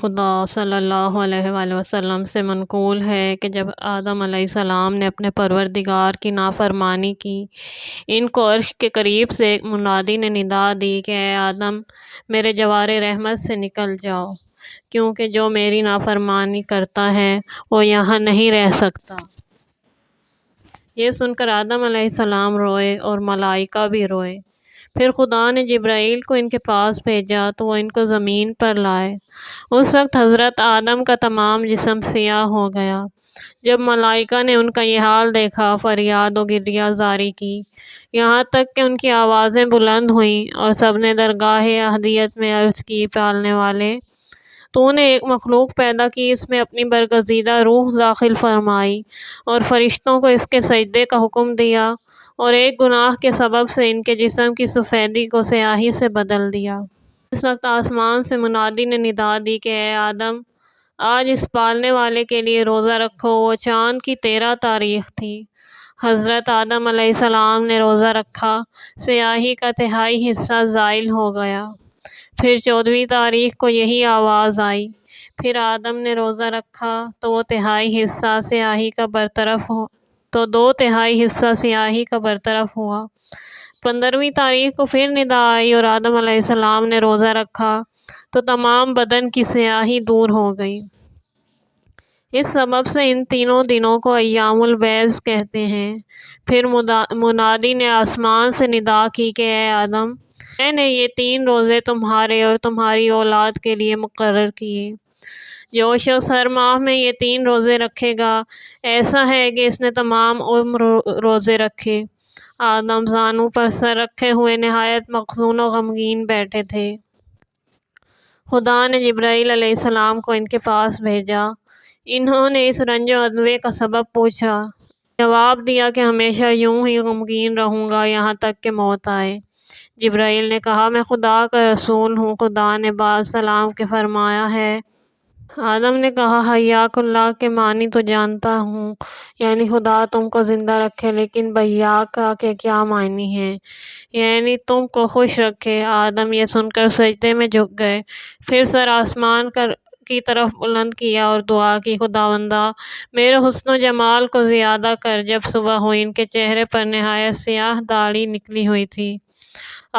خدا صلی اللہ علیہ وآلہ وسلم سے منقول ہے کہ جب آدم علیہ السلام نے اپنے پروردگار کی نافرمانی کی، ان کو عرش کے قریب سے ایک منادی نے ندا دی کہ اے آدم، میرے جوار رحمت سے نکل جاؤ، کیونکہ جو میری نافرمانی کرتا ہے وہ یہاں نہیں رہ سکتا۔ یہ سن کر آدم علیہ السلام روئے اور ملائکہ بھی روئے۔ پھر خدا نے جبرائیل کو ان کے پاس بھیجا تو وہ ان کو زمین پر لائے۔ اس وقت حضرت آدم کا تمام جسم سیاہ ہو گیا۔ جب ملائکہ نے ان کا یہ حال دیکھا، فریاد و گریہ زاری کی، یہاں تک کہ ان کی آوازیں بلند ہوئیں اور سب نے درگاہ احدیت میں عرض کی، پالنے والے، تو نے ایک مخلوق پیدا کی، اس میں اپنی برگزیدہ روح داخل فرمائی اور فرشتوں کو اس کے سجدے کا حکم دیا، اور ایک گناہ کے سبب سے ان کے جسم کی سفیدی کو سیاہی سے بدل دیا۔ اس وقت آسمان سے منادی نے ندا دی کہ اے آدم، آج اس پالنے والے کے لیے روزہ رکھو۔ وہ چاند کی 13 تاریخ تھی۔ حضرت آدم علیہ السلام نے روزہ رکھا، سیاہی کا تہائی حصہ زائل ہو گیا۔ پھر 14ویں تاریخ کو یہی آواز آئی۔ پھر آدم نے روزہ رکھا تو وہ تہائی حصہ سیاہی کا برطرف ہو تو 2/3 حصہ سیاہی کا برطرف ہوا۔ 15ویں تاریخ کو پھر ندا آئی اور آدم علیہ السلام نے روزہ رکھا تو تمام بدن کی سیاہی دور ہو گئی۔ اس سبب سے ان تینوں دنوں کو ایام البیض کہتے ہیں۔ پھر منادی نے آسمان سے ندا کی کہ اے آدم، میں نے یہ 3 روزے تمہارے اور تمہاری اولاد کے لیے مقرر کیے۔ جو شخص ہر ماہ میں یہ 3 روزے رکھے گا، ایسا ہے کہ اس نے تمام عمر روزے رکھے۔ آدم زانوں پر سر رکھے ہوئے نہایت محزون و غمگین بیٹھے تھے۔ خدا نے جبرائیل علیہ السلام کو ان کے پاس بھیجا۔ انہوں نے اس رنج و عدوے کا سبب پوچھا۔ جواب دیا کہ ہمیشہ یوں ہی غمگین رہوں گا یہاں تک کہ موت آئے۔ جبرائیل نے کہا، میں خدا کا رسول ہوں۔ خدا نے بعد سلام کے فرمایا ہے۔ آدم نے کہا، حیاک اللہ کے معنی تو جانتا ہوں، یعنی خدا تم کو زندہ رکھے، لیکن بیاکا کے کیا معنی ہیں؟ یعنی تم کو خوش رکھے۔ آدم یہ سن کر سجدے میں جھک گئے، پھر سر آسمان کی طرف بلند کیا اور دعا کی، خداوندا، میرے حسن و جمال کو زیادہ کر۔ جب صبح ہوئی، ان کے چہرے پر نہایت سیاہ داڑھی نکلی ہوئی تھی۔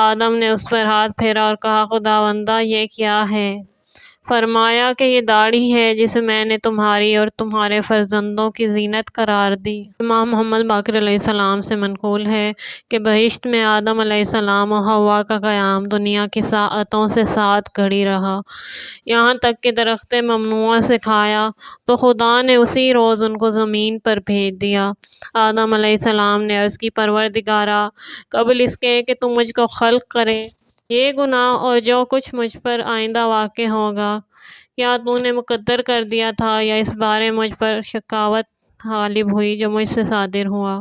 آدم نے اس پر ہاتھ پھیرا اور کہا، خداوندا، یہ کیا ہے؟ فرمایا کہ یہ داڑھی ہے جسے میں نے تمہاری اور تمہارے فرزندوں کی زینت قرار دی۔ امام محمد باقر علیہ السلام سے منقول ہے کہ بہشت میں آدم علیہ السلام و حوا کا قیام دنیا کی ساعتوں سے 7 گھڑی رہا، یہاں تک کہ درخت ممنوعہ سے کھایا تو خدا نے اسی روز ان کو زمین پر بھیج دیا۔ آدم علیہ السلام نے عرض کی، پروردگارا، قبل اس کے کہ تو مجھ کو خلق کرے، یہ گناہ اور جو کچھ مجھ پر آئندہ واقع ہوگا، کیا تو نے مقدر کر دیا تھا، یا اس بارے مجھ پر شقاوت غالب ہوئی جو مجھ سے صادر ہوا؟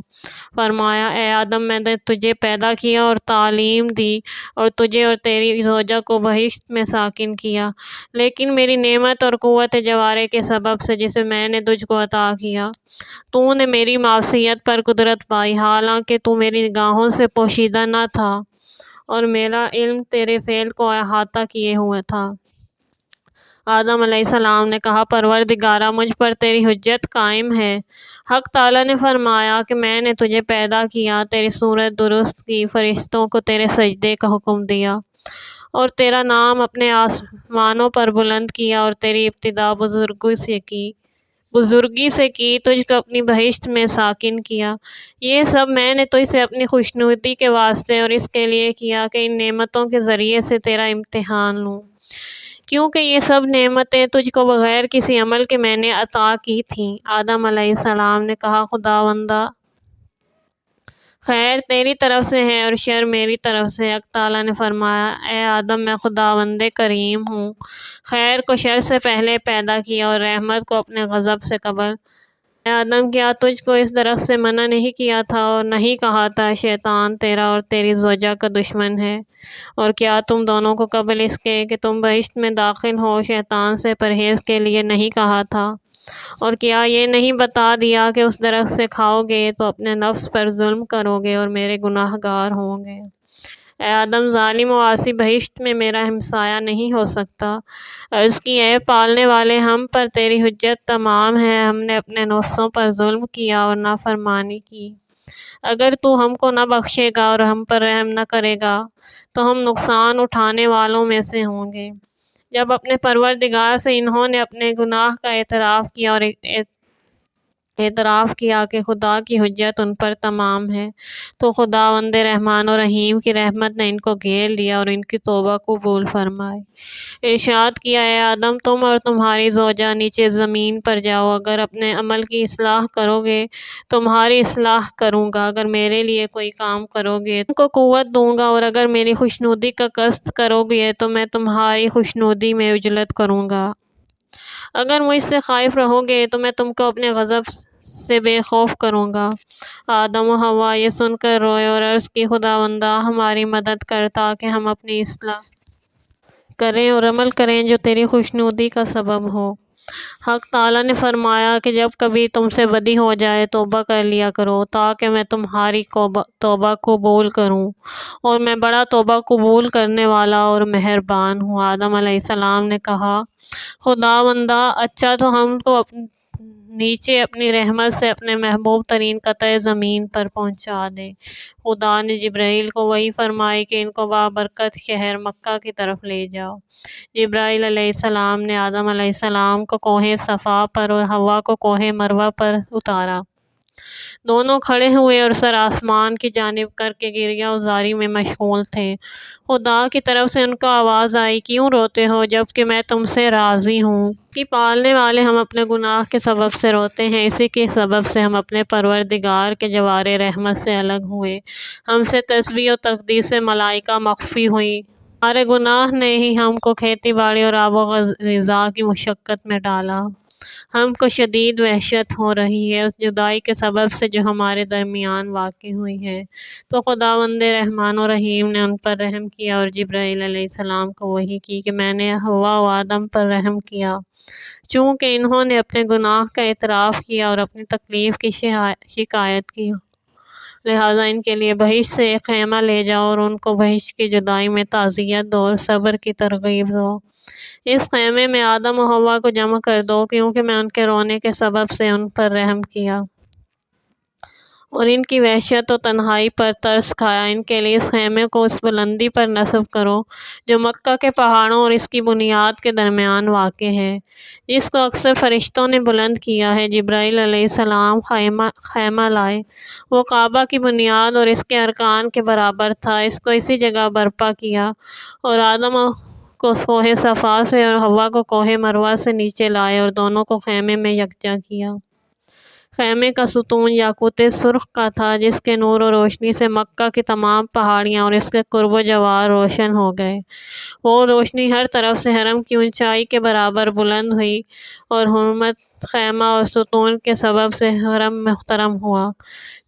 فرمایا، اے آدم، میں نے تجھے پیدا کیا اور تعلیم دی اور تجھے اور تیری زوجہ کو بہشت میں ساکن کیا، لیکن میری نعمت اور قوت جوارے کے سبب سے جسے میں نے تجھ کو عطا کیا، تو نے میری معصیت پر قدرت پائی، حالانکہ تو میری نگاہوں سے پوشیدہ نہ تھا اور میرا علم تیرے فعل کو احاطہ کیے ہوئے تھا۔ آدم علیہ السلام نے کہا، پروردگارا، مجھ پر تیری حجت قائم ہے۔ حق تعالیٰ نے فرمایا کہ میں نے تجھے پیدا کیا، تیری صورت درست کی، فرشتوں کو تیرے سجدے کا حکم دیا اور تیرا نام اپنے آسمانوں پر بلند کیا اور تیری ابتدا بزرگی سے کی، تجھ کو اپنی بہشت میں ساکن کیا۔ یہ سب میں نے تجھ سے اپنی خوشنودی کے واسطے اور اس کے لیے کیا کہ ان نعمتوں کے ذریعے سے تیرا امتحان لوں، کیونکہ یہ سب نعمتیں تجھ کو بغیر کسی عمل کے میں نے عطا کی تھیں۔ آدم علیہ السلام نے کہا، خداوندا، خیر تیری طرف سے ہے اور شر میری طرف سے۔ حق تعالیٰ نے فرمایا، اے آدم، میں خداوند کریم ہوں، خیر کو شر سے پہلے پیدا کیا اور رحمت کو اپنے غضب سے قبل۔ اے آدم، کیا تجھ کو اس درخت سے منع نہیں کیا تھا اور نہیں کہا تھا شیطان تیرا اور تیری زوجہ کا دشمن ہے؟ اور کیا تم دونوں کو قبل اس کے کہ تم بہشت میں داخل ہو شیطان سے پرہیز کے لیے نہیں کہا تھا؟ اور کیا یہ نہیں بتا دیا کہ اس درخت سے کھاؤ گے تو اپنے نفس پر ظلم کرو گے اور میرے گناہ گار ہوں گے؟ اے آدم، ظالم و عاصی بہشت میں میرا ہمسایہ نہیں ہو سکتا۔ عرض کی اے پالنے والے، ہم پر تیری حجت تمام ہے، ہم نے اپنے نفسوں پر ظلم کیا اور نافرمانی کی۔ اگر تو ہم کو نہ بخشے گا اور ہم پر رحم نہ کرے گا تو ہم نقصان اٹھانے والوں میں سے ہوں گے۔ جب اپنے پروردگار سے انہوں نے اپنے گناہ کا اعتراف کیا کہ خدا کی حجت ان پر تمام ہے، تو خداوند رحمان و رحیم کی رحمت نے ان کو گھیر لیا اور ان کی توبہ قبول فرمائی۔ ارشاد کیا، اے آدم، تم اور تمہاری زوجہ نیچے زمین پر جاؤ، اگر اپنے عمل کی اصلاح کرو گے تمہاری اصلاح کروں گا، اگر میرے لیے کوئی کام کرو گے تم کو قوت دوں گا، اور اگر میری خوشنودی کا قصد کرو گے تو میں تمہاری خوشنودی میں عجلت کروں گا۔ اگر مجھ سے خائف رہو گے تو میں تم کو اپنے غضب سے بے خوف کروں گا۔ آدم و حوا یہ سن کر روئے اور عرض کی، خداوندا، ہماری مدد کر تاکہ ہم اپنی اصلاح کریں اور عمل کریں جو تیری خوشنودی کا سبب ہو۔ حق تعالیٰ نے فرمایا کہ جب کبھی تم سے بدی ہو جائے توبہ کر لیا کرو تاکہ میں تمہاری توبہ قبول کروں، اور میں بڑا توبہ قبول کرنے والا اور مہربان ہوں۔ آدم علیہ السلام نے کہا، خداوندا، اچھا تو ہم کو نیچے اپنی رحمت سے اپنے محبوب ترین قطع زمین پر پہنچا دے۔ خدا نے جبرائیل کو وحی فرمائی کہ ان کو بابرکت شہر مکہ کی طرف لے جاؤ۔ جبرائیل علیہ السلام نے آدم علیہ السلام کو کوہ صفا پر اور حوا کو کوہ مروہ پر اتارا۔ دونوں کھڑے ہوئے اور سر آسمان کی جانب کر کے گریہ وزاری میں مشغول تھے۔ خدا کی طرف سے ان کو آواز آئی، کیوں روتے ہو جبکہ میں تم سے راضی ہوں؟ کہ پالنے والے، ہم اپنے گناہ کے سبب سے روتے ہیں، اسی کے سبب سے ہم اپنے پروردگار کے جوار رحمت سے الگ ہوئے، ہم سے تسبیح و تقدیس ملائکہ مخفی ہوئی۔ ہمارے گناہ نے ہی ہم کو کھیتی باڑی اور آب و غذا کی مشقت میں ڈالا۔ ہم کو شدید وحشت ہو رہی ہے اس جدائی کے سبب سے جو ہمارے درمیان واقع ہوئی ہے۔ تو خداوند رحمان و رحیم نے ان پر رحم کیا اور جبرائیل علیہ السلام کو وحی کی کہ میں نے حوا و آدم پر رحم کیا، چونکہ انہوں نے اپنے گناہ کا اعتراف کیا اور اپنی تکلیف کی شکایت کی، لہٰذا ان کے لیے بہشت سے ایک خیمہ لے جاؤ اور ان کو بہشت کی جدائی میں تعزیت دو اور صبر کی ترغیب دو۔ اس خیمے میں آدم و حوا کو جمع کر دو، کیونکہ میں ان کے رونے کے سبب سے ان پر رحم کیا اور ان کی وحشت و تنہائی پر ترس کھایا۔ ان کے لیے اس خیمے کو اس بلندی پر نصب کرو جو مکہ کے پہاڑوں اور اس کی بنیاد کے درمیان واقع ہے، جس کو اکثر فرشتوں نے بلند کیا ہے۔ جبرائیل علیہ السلام خیمہ لائے، وہ کعبہ کی بنیاد اور اس کے ارکان کے برابر تھا، اس کو اسی جگہ برپا کیا، اور آدم کو کوہ صفا سے اور حوا کو کوہ مروہ سے نیچے لائے اور دونوں کو خیمے میں یکجا کیا۔ خیمے کا ستون یاقوت سرخ کا تھا، جس کے نور و روشنی سے مکہ کی تمام پہاڑیاں اور اس کے قرب و جوار روشن ہو گئے۔ وہ روشنی ہر طرف سے حرم کی اونچائی کے برابر بلند ہوئی، اور حرمت خیمہ اور ستون کے سبب سے حرم محترم ہوا۔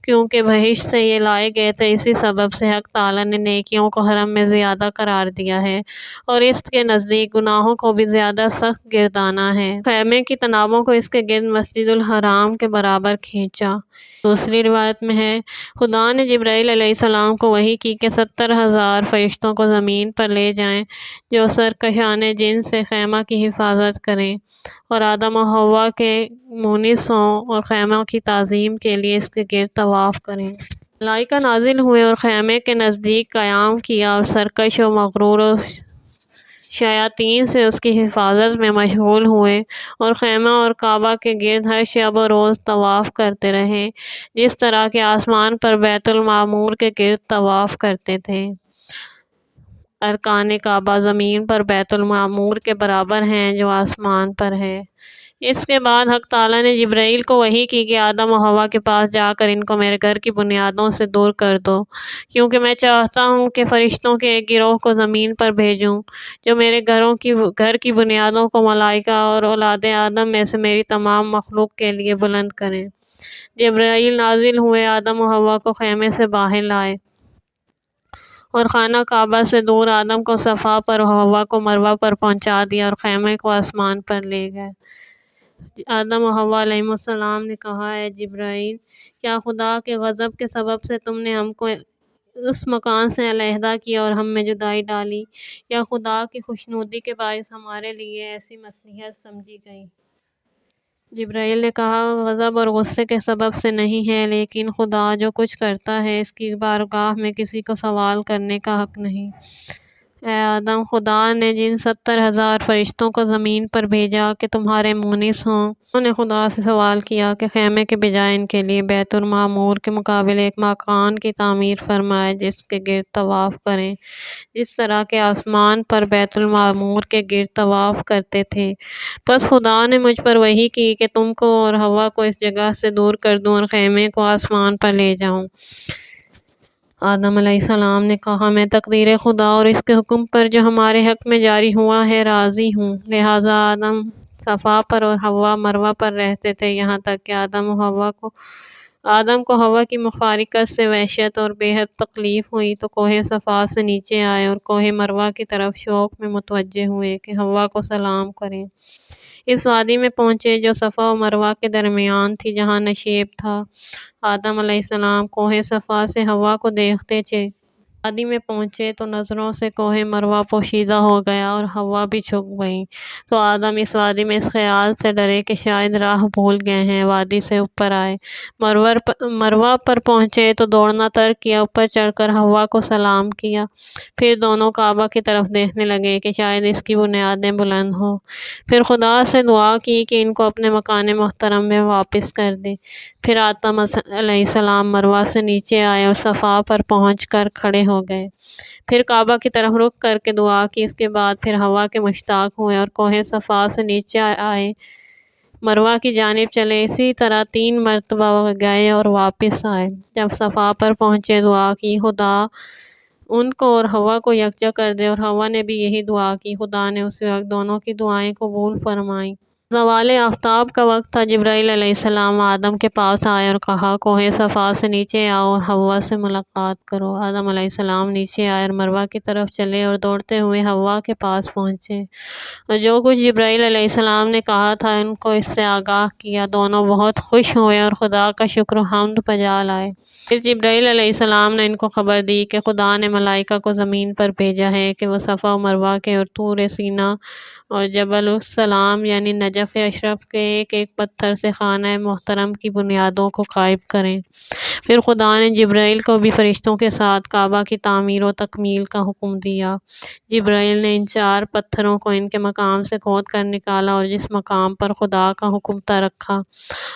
کیونکہ بہشت سے یہ لائے گئے تھے، اسی سبب سے حق تعالیٰ نے نیکیوں کو حرم میں زیادہ قرار دیا ہے اور اس کے نزدیک گناہوں کو بھی زیادہ سخت گردانا ہے۔ خیمے کی تنابوں کو اس کے گرد مسجد الحرام کے برابر کھینچا۔ دوسری روایت میں ہے، خدا نے جبرائیل علیہ السلام کو وحی کی کہ 70,000 فرشتوں کو زمین پر لے جائیں جو سرکشان جن سے خیمہ کی حفاظت کریں اور آدم و حوا کے مونس ہوں اور خیمہ کی تعظیم کے لیے اس کے گرد طواف کریں۔ ملائکہ نازل ہوئے اور خیمے کے نزدیک قیام کیا اور سرکش و مغرور و شیاطین سے اس کی حفاظت میں مشغول ہوئے، اور خیمہ اور کعبہ کے گرد ہر شب و روز طواف کرتے رہے، جس طرح کہ آسمان پر بیت المعمور کے گرد طواف کرتے تھے۔ ارکان کعبہ زمین پر بیت المعمور کے برابر ہیں جو آسمان پر ہے۔ اس کے بعد حق تعالیٰ نے جبرائیل کو وحی کی کہ آدم و حوا کے پاس جا کر ان کو میرے گھر کی بنیادوں سے دور کر دو، کیونکہ میں چاہتا ہوں کہ فرشتوں کے ایک گروہ کو زمین پر بھیجوں جو میرے گھر کی بنیادوں کو ملائکہ اور اولاد آدم میں سے میری تمام مخلوق کے لیے بلند کریں۔ جبرائیل نازل ہوئے، آدم و حوا کو خیمے سے باہر لائے اور خانہ کعبہ سے دور آدم کو صفا پر اور حوا کو مروہ پر پہنچا دیا اور خیمے کو آسمان پر لے گئے۔ آدم و حوا علیہ السلام نے کہا، اے جبرائیل، کیا خدا کے غضب کے سبب سے تم نے ہم کو اس مکان سے علیحدہ کیا اور ہم میں جدائی ڈالی، یا خدا کی خوشنودی کے باعث ہمارے لیے ایسی مصلحت سمجھی گئی؟ جبرائیل نے کہا، غضب اور غصے کے سبب سے نہیں ہے، لیکن خدا جو کچھ کرتا ہے اس کی بارگاہ میں کسی کو سوال کرنے کا حق نہیں۔ اے آدم، خدا نے جن 70,000 فرشتوں کو زمین پر بھیجا کہ تمہارے مونس ہوں، انہوں نے خدا سے سوال کیا کہ خیمے کے بجائے ان کے لیے بیت المعمور کے مقابل ایک مکان کی تعمیر فرمائے جس کے گرد طواف کریں، جس طرح کہ آسمان پر بیت المعمور کے گرد طواف کرتے تھے۔ پس خدا نے مجھ پر وحی کی کہ تم کو اور حوا کو اس جگہ سے دور کر دوں اور خیمے کو آسمان پر لے جاؤں۔ آدم علیہ السلام نے کہا، میں تقدیر خدا اور اس کے حکم پر جو ہمارے حق میں جاری ہوا ہے راضی ہوں۔ لہٰذا آدم صفا پر اور حوا مروہ پر رہتے تھے، یہاں تک کہ آدم کو حوا کی مفارقت سے وحشت اور بے حد تکلیف ہوئی تو کوہ صفا سے نیچے آئے اور کوہ مروہ کی طرف شوق میں متوجہ ہوئے کہ حوا کو سلام کریں۔ اس وادی میں پہنچے جو صفا و مروہ کے درمیان تھی، جہاں نشیب تھا۔ آدم علیہ السلام کوہ صفا سے حوا کو دیکھتے تھے۔ وادی میں پہنچے تو نظروں سے کوہ مروہ پوشیدہ ہو گیا اور حوا بھی چھپ گئیں، تو آدم اس وادی میں اس خیال سے ڈرے کہ شاید راہ بھول گئے ہیں، وادی سے اوپر آئے، مروہ پر پہنچے تو دوڑنا ترک کیا، اوپر چڑھ کر حوا کو سلام کیا، پھر دونوں کعبہ کی طرف دیکھنے لگے کہ شاید اس کی بنیادیں بلند ہوں، پھر خدا سے دعا کی کہ ان کو اپنے مکان محترم میں واپس کر دے۔ پھر آدم علیہ السلام مروہ سے نیچے آئے اور صفا پر پہنچ کر کھڑے ہو گئے، پھر کعبہ کی طرف رخ کر کے دعا کی، اس کے بعد پھر حوا کے مشتاق ہوئے اور کوہ صفا سے نیچے آئے، مروہ کی جانب چلے، اسی طرح 3 مرتبہ گئے اور واپس آئے۔ جب صفا پر پہنچے دعا کی، خدا ان کو اور حوا کو یکجا کر دے، اور حوا نے بھی یہی دعا کی، خدا نے اسی وقت دونوں کی دعائیں قبول فرمائیں۔ زوال آفتاب کا وقت تھا، جبرائیل علیہ السلام آدم کے پاس آئے اور کہا، کوہ صفا سے نیچے آؤ اور حوا سے ملاقات کرو۔ آدم علیہ السلام نیچے آئے اور مروہ کی طرف چلے اور دوڑتے ہوئے حوا کے پاس پہنچے، اور جو کچھ جبرائیل علیہ السلام نے کہا تھا ان کو اس سے آگاہ کیا۔ دونوں بہت خوش ہوئے اور خدا کا شکر و حمد بجا لائے۔ پھر جبرائیل علیہ السلام نے ان کو خبر دی کہ خدا نے ملائکہ کو زمین پر بھیجا ہے کہ وہ صفا و مروہ کے اور طور سینا اور جبل السلام یعنی نجف اشرف کے ایک ایک پتھر سے خانہ محترم کی بنیادوں کو قائم کریں۔ پھر خدا نے جبرائیل کو بھی فرشتوں کے ساتھ کعبہ کی تعمیر و تکمیل کا حکم دیا۔ جبرائیل نے ان 4 پتھروں کو ان کے مقام سے کھود کر نکالا اور جس مقام پر خدا کا حکم تھا رکھا،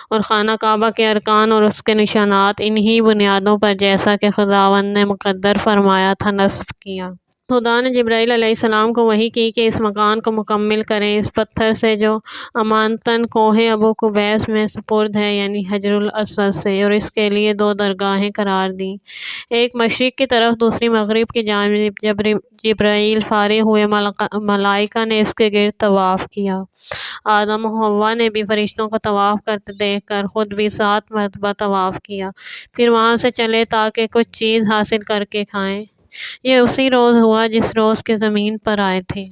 اور خانہ کعبہ کے ارکان اور اس کے نشانات انہی بنیادوں پر جیسا کہ خداوند نے مقرر فرمایا تھا نصب کیا۔ خدا نے جبرائیل علیہ السلام کو وحی کی کہ اس مکان کو مکمل کریں، اس پتھر سے جو امانتاً کوہ ابو قبیس میں سپرد ہے یعنی حجر الاسود سے، اور اس کے لیے 2 درگاہیں قرار دیں، ایک مشرق کی طرف دوسری مغرب کی جانب۔ جب جبرائیل فارغ ہوئے، ملائکہ نے اس کے گرد طواف کیا۔ آدم و حوا نے بھی فرشتوں کو طواف کرتے دیکھ کر خود بھی 7 مرتبہ طواف کیا، پھر وہاں سے چلے تاکہ کچھ چیز حاصل کر کے کھائیں۔ یہ اسی روز ہوا جس روز کہ زمین پر آئے تھے۔